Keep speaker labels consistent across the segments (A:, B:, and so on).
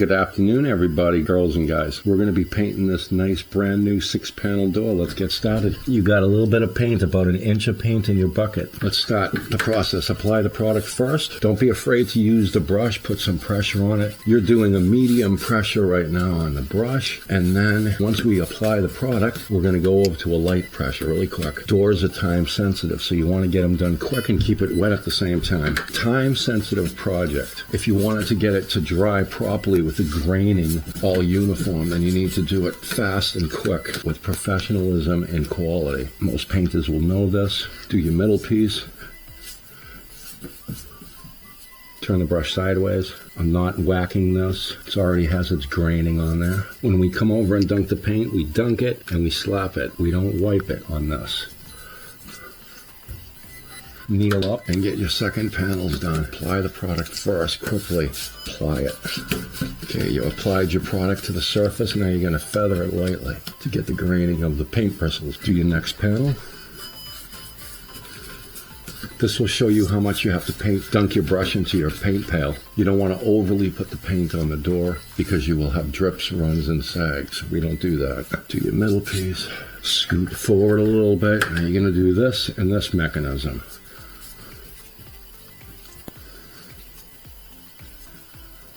A: Good afternoon, everybody, girls and guys. We're going to be painting this nice brand new 6-panel door. Let's get started. You got a little bit of paint, about an inch of paint in your bucket. Let's start the process. Apply the product first. Don't be afraid to use the brush. Put some pressure on it. You're doing a medium pressure right now on the brush. And then once we apply the product, we're going to go over to a light pressure really quick. Doors are time sensitive, so you want to get them done quick and keep it wet at the same time. Time sensitive project. If you wanted to get it to dry properly with the graining all uniform, then you need to do it fast and quick with professionalism and quality. Most painters will know this. Do your middle piece. Turn the brush sideways. I'm not whacking this. It already has its graining on there. When we come over and dunk the paint, we dunk it and we slap it. We don't wipe it on this. Kneel up and get your second panels done. Apply the product first, quickly. Apply it. Okay, you applied your product to the surface. Now you're going to feather it lightly to get the graining of the paint bristles. Do your next panel. This will show you how much you have to paint. Dunk your brush into your paint pail. You don't want to overly put the paint on the door because you will have drips, runs, and sags. We don't do that. Do your middle piece. Scoot forward a little bit. Now you're going to do this and this mechanism.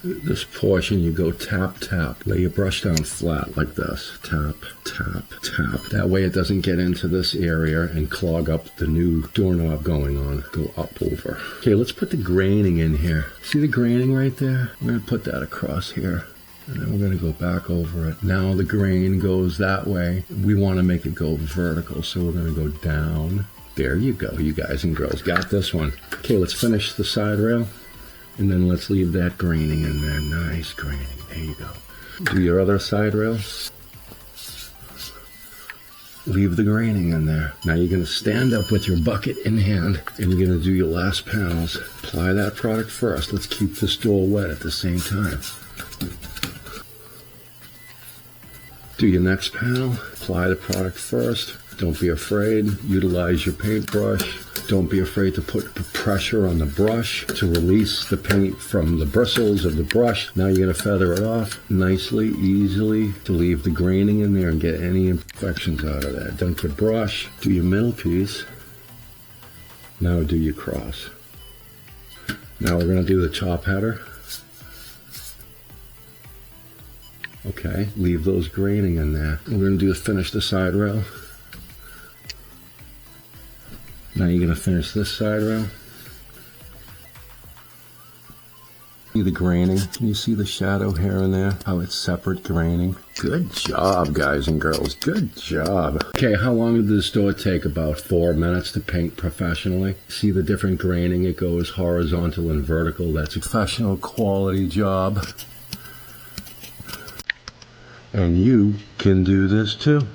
A: This portion, you go tap, tap. Lay your brush down flat like this. Tap, tap, tap. That way it doesn't get into this area and clog up the new doorknob going on. Go up over. Okay, let's put the graining in here. See the graining right there? We're going to put that across here. And then we're going to go back over it. Now the grain goes that way. We want to make it go vertical, so we're going to go down. There you go, you guys and girls. Got this one. Okay, let's finish the side rail. And then let's leave that graining in there. Nice graining. There you go. Do your other side rail. Leave the graining in there. Now you're going to stand up with your bucket in hand and you're going to do your last panels. Apply that product first. Let's keep this door wet at the same time. Do your next panel. Apply the product first. Don't be afraid. Utilize your paintbrush. Don't be afraid to put pressure on the brush to release the paint from the bristles of the brush. Now you're going to feather it off nicely, easily, to leave the graining in there and get any imperfections out of that. Dunk your brush. Do your middle piece. Now do your cross. Now we're going to do the top header. Okay, leave those graining in there. We're going to finish the side rail. Now you're going to finish this side rail. See the graining? Can you see the shadow here and there? How it's separate graining? Good job, guys and girls. Good job. Okay, how long did this door take? About 4 minutes to paint professionally. See the different graining? It goes horizontal and vertical. That's a professional quality job. And you can do this too.